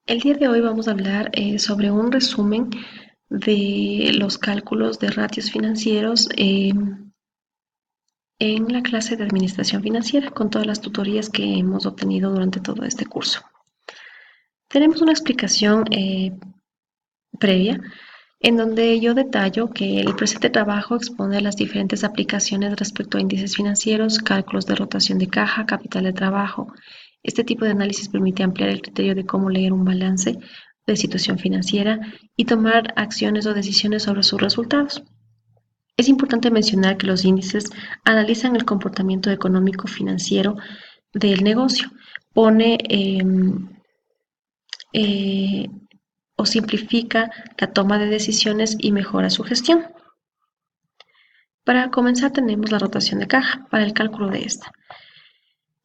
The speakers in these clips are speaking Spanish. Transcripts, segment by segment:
El día de hoy vamos a hablar sobre un resumen de los cálculos de ratios financieros en la clase de Administración Financiera con todas las tutorías que hemos obtenido durante todo este curso. Tenemos una explicación previa en donde yo detallo que el presente trabajo expone las diferentes aplicaciones respecto a índices financieros, cálculos de rotación de caja, capital de trabajo. Este tipo de análisis permite ampliar el criterio de cómo leer un balance de situación financiera y tomar acciones o decisiones sobre sus resultados. Es importante mencionar que los índices analizan el comportamiento económico financiero del negocio, pone eh, o simplifica la toma de decisiones y mejora su gestión. Para comenzar tenemos la rotación de caja para el cálculo de esta.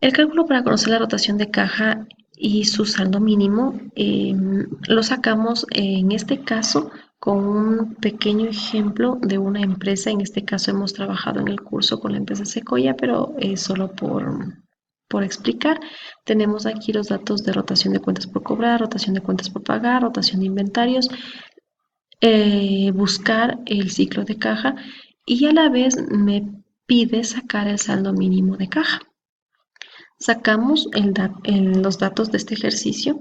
El cálculo para conocer la rotación de caja y su saldo mínimo lo sacamos en este caso con un pequeño ejemplo de una empresa. En este caso hemos trabajado en el curso con la empresa Sequoia, pero solo por explicar. Tenemos aquí los datos de rotación de cuentas por cobrar, rotación de cuentas por pagar, rotación de inventarios, buscar el ciclo de caja y a la vez me pide sacar el saldo mínimo de caja. Sacamos los datos de este ejercicio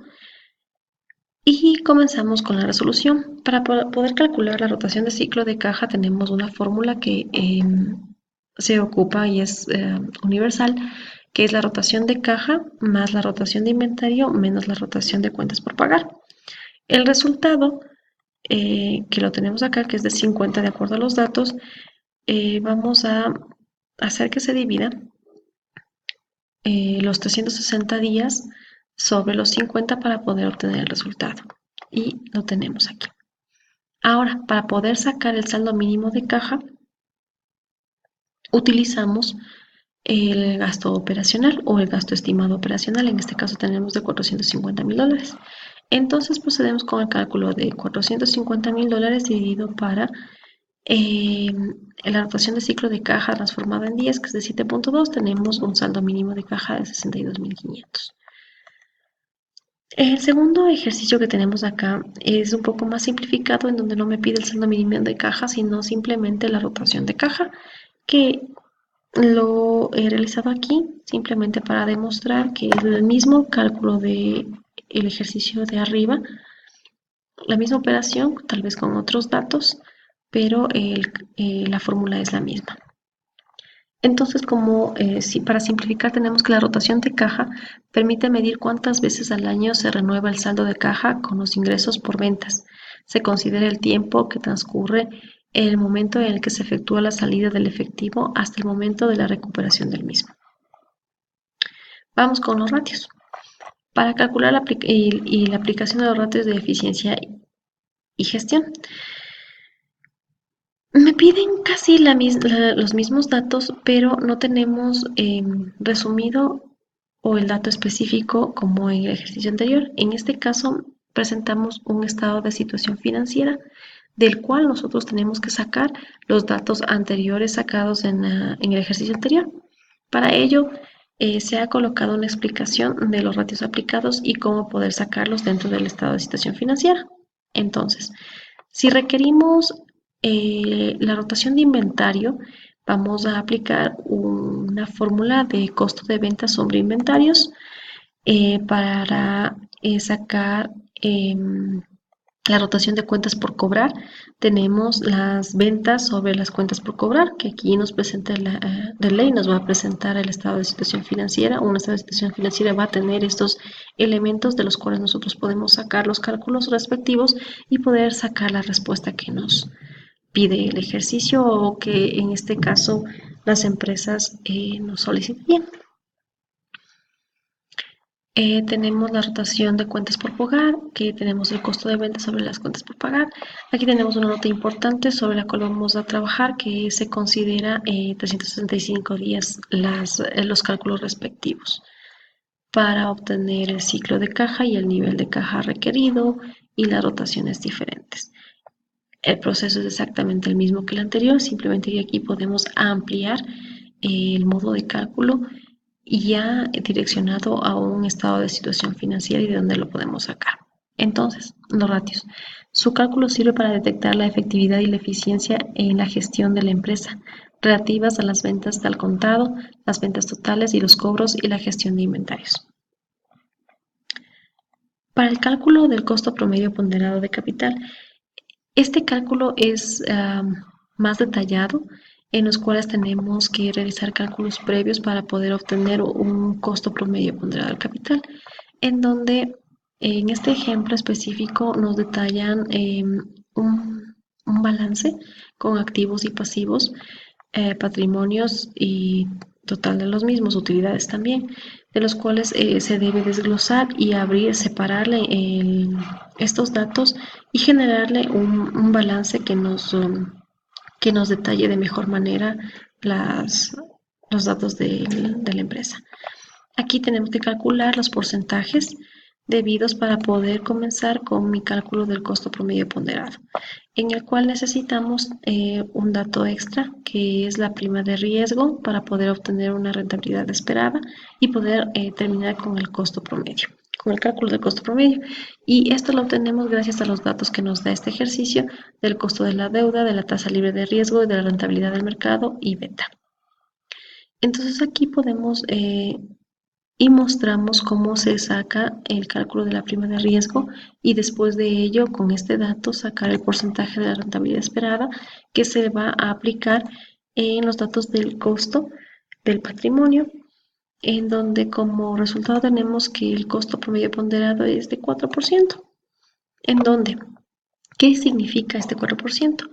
y comenzamos con la resolución. Para poder calcular la rotación de ciclo de caja tenemos una fórmula que se ocupa y es universal, que es la rotación de caja más la rotación de inventario menos la rotación de cuentas por pagar. El resultado, que lo tenemos acá, que es de 50 de acuerdo a los datos, vamos a hacer que se divida los 360 días sobre los 50 para poder obtener el resultado. Y lo tenemos aquí. Ahora, para poder sacar el saldo mínimo de caja, utilizamos el gasto operacional o el gasto estimado operacional. En este caso tenemos de $450,000. Entonces procedemos con el cálculo de $450,000 dividido para la rotación de ciclo de caja transformada en 10, que es de 7.2, tenemos un saldo mínimo de caja de 62,500. El segundo ejercicio que tenemos acá es un poco más simplificado, en donde no me pide el saldo mínimo de caja, sino simplemente la rotación de caja, que lo he realizado aquí simplemente para demostrar que es el mismo cálculo de el ejercicio de arriba, la misma operación, tal vez con otros datos, pero la fórmula es la misma. Entonces, para simplificar, tenemos que la rotación de caja permite medir cuántas veces al año se renueva el saldo de caja con los ingresos por ventas. Se considera el tiempo que transcurre en el momento en el que se efectúa la salida del efectivo hasta el momento de la recuperación del mismo. Vamos con los ratios. Para calcular la aplicación de los ratios de eficiencia y gestión. Me piden casi los mismos datos, pero no tenemos resumido o el dato específico como en el ejercicio anterior. En este caso, presentamos un estado de situación financiera del cual nosotros tenemos que sacar los datos anteriores sacados en el ejercicio anterior. Para ello, se ha colocado una explicación de los ratios aplicados y cómo poder sacarlos dentro del estado de situación financiera. Entonces, si requerimos la rotación de inventario, vamos a aplicar una fórmula de costo de ventas sobre inventarios para sacar la rotación de cuentas por cobrar. Tenemos las ventas sobre las cuentas por cobrar, que aquí nos presenta de ley, nos va a presentar el estado de situación financiera. Un estado de situación financiera va a tener estos elementos de los cuales nosotros podemos sacar los cálculos respectivos y poder sacar la respuesta que nos pide el ejercicio o que en este caso las empresas nos solicitarían. Tenemos la rotación de cuentas por pagar, que tenemos el costo de venta sobre las cuentas por pagar. Aquí tenemos una nota importante sobre la cual vamos a trabajar, que se considera 365 días los cálculos respectivos para obtener el ciclo de caja y el nivel de caja requerido y las rotaciones diferentes. El proceso es exactamente el mismo que el anterior, simplemente que aquí podemos ampliar el modo de cálculo y ya direccionado a un estado de situación financiera y de dónde lo podemos sacar. Entonces, los ratios. Su cálculo sirve para detectar la efectividad y la eficiencia en la gestión de la empresa, relativas a las ventas al contado, las ventas totales y los cobros y la gestión de inventarios. Para el cálculo del costo promedio ponderado de capital, este cálculo es más detallado, en los cuales tenemos que realizar cálculos previos para poder obtener un costo promedio ponderado del capital, en donde en este ejemplo específico nos detallan un balance con activos y pasivos, patrimonios y total de los mismos, utilidades también, de los cuales se debe desglosar y abrir, separarle estos datos y generarle un balance que nos detalle de mejor manera las, los datos de la empresa. Aquí tenemos que calcular los porcentajes debidos para poder comenzar con mi cálculo del costo promedio ponderado, en el cual necesitamos un dato extra que es la prima de riesgo para poder obtener una rentabilidad esperada y poder terminar con el costo promedio, con el cálculo del costo promedio. Y esto lo obtenemos gracias a los datos que nos da este ejercicio del costo de la deuda, de la tasa libre de riesgo, de la rentabilidad del mercado y beta. Entonces aquí podemos y mostramos cómo se saca el cálculo de la prima de riesgo y después de ello, con este dato, sacar el porcentaje de la rentabilidad esperada que se va a aplicar en los datos del costo del patrimonio, en donde como resultado tenemos que el costo promedio ponderado es de 4%. ¿En dónde? ¿Qué significa este 4%?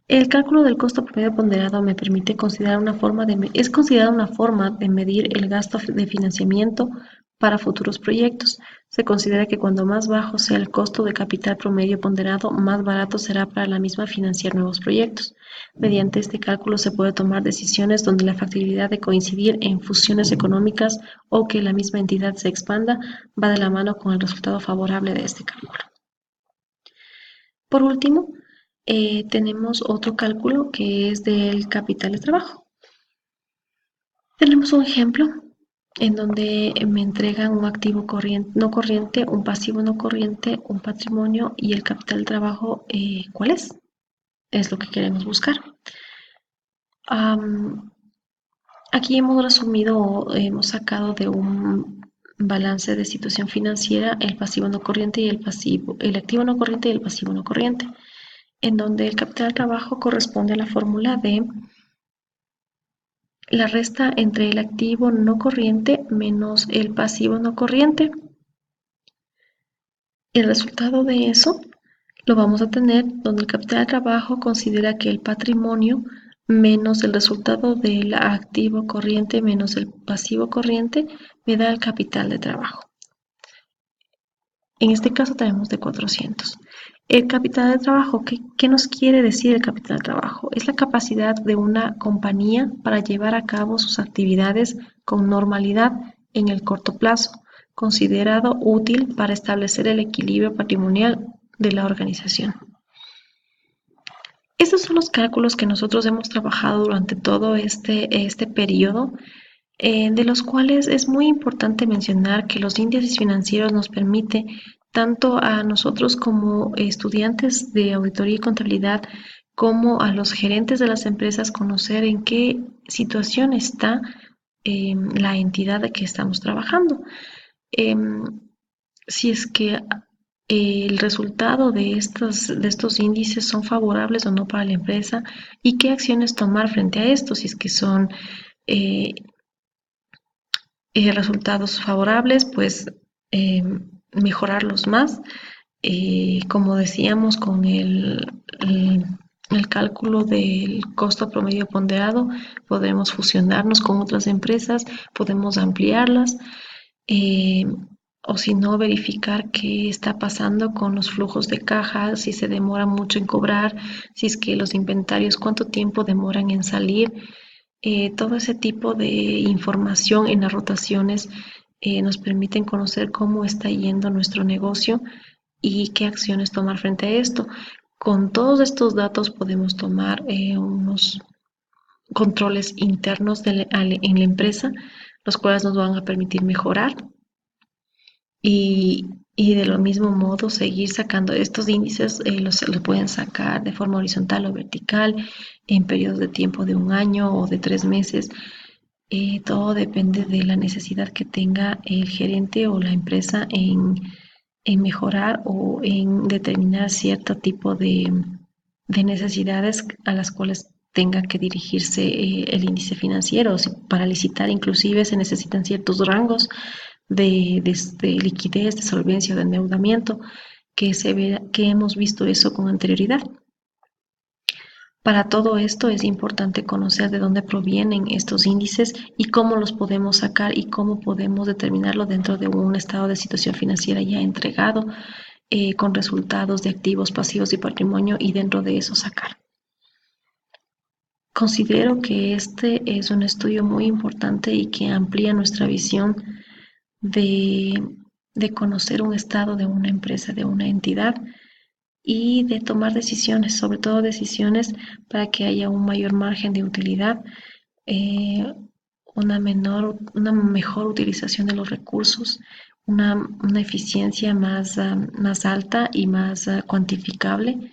El cálculo del costo promedio ponderado me permite considerar una forma es considerada una forma de medir el gasto de financiamiento para futuros proyectos. Se considera que cuando más bajo sea el costo de capital promedio ponderado, más barato será para la misma financiar nuevos proyectos. Mediante este cálculo se puede tomar decisiones donde la factibilidad de coincidir en fusiones económicas o que la misma entidad se expanda va de la mano con el resultado favorable de este cálculo. Por último, tenemos otro cálculo que es del capital de trabajo. Tenemos un ejemplo en donde me entregan un activo no corriente, un pasivo no corriente, un patrimonio y el capital de trabajo, ¿cuál es? Es lo que queremos buscar. Aquí hemos resumido, hemos sacado de un balance de situación financiera el pasivo no corriente y el activo no corriente y el pasivo no corriente, en donde el capital de trabajo corresponde a la fórmula de la resta entre el activo no corriente menos el pasivo no corriente. El resultado de eso lo vamos a tener donde el capital de trabajo considera que el patrimonio menos el resultado del activo corriente menos el pasivo corriente me da el capital de trabajo. En este caso tenemos de 400. El capital de trabajo, ¿qué nos quiere decir el capital de trabajo? Es la capacidad de una compañía para llevar a cabo sus actividades con normalidad en el corto plazo, considerado útil para establecer el equilibrio patrimonial de la organización. Estos son los cálculos que nosotros hemos trabajado durante todo este periodo, de los cuales es muy importante mencionar que los índices financieros nos permite tanto a nosotros como estudiantes de auditoría y contabilidad como a los gerentes de las empresas conocer en qué situación está la entidad de que estamos trabajando. Si es que el resultado de estos índices son favorables o no para la empresa y qué acciones tomar frente a esto, si es que son eh, resultados favorables, pues mejorarlos más. Como decíamos, con el cálculo del costo promedio ponderado, podremos fusionarnos con otras empresas, podemos ampliarlas, eh, o si no, verificar qué está pasando con los flujos de caja, si se demora mucho en cobrar, si es que los inventarios, cuánto tiempo demoran en salir. Todo ese tipo de información en las rotaciones nos permiten conocer cómo está yendo nuestro negocio y qué acciones tomar frente a esto. Con todos estos datos podemos tomar unos controles internos en la empresa, los cuales nos van a permitir mejorar y Y de lo mismo modo seguir sacando estos índices, los pueden sacar de forma horizontal o vertical en periodos de tiempo de un año o de 3 meses. Todo depende de la necesidad que tenga el gerente o la empresa en mejorar o en determinar cierto tipo de necesidades a las cuales tenga que dirigirse el índice financiero. Si para licitar inclusive se necesitan ciertos rangos de liquidez, de solvencia o de endeudamiento, que hemos visto eso con anterioridad. Para todo esto es importante conocer de dónde provienen estos índices y cómo los podemos sacar y cómo podemos determinarlo dentro de un estado de situación financiera ya entregado, con resultados de activos, pasivos y patrimonio, y dentro de eso sacar. Considero que este es un estudio muy importante y que amplía nuestra visión de, de conocer un estado de una empresa, de una entidad, y de tomar decisiones, sobre todo decisiones para que haya un mayor margen de utilidad, eh, una mejor utilización de los recursos, una eficiencia más alta y más cuantificable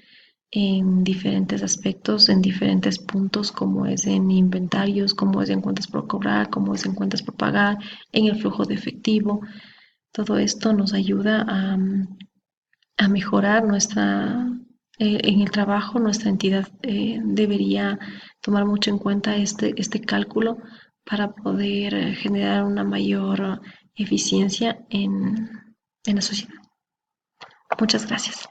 en diferentes aspectos, en diferentes puntos, como es en inventarios, como es en cuentas por cobrar, como es en cuentas por pagar, en el flujo de efectivo. Todo esto nos ayuda a mejorar en el trabajo. Nuestra entidad debería tomar mucho en cuenta este cálculo para poder generar una mayor eficiencia en la sociedad. Muchas gracias.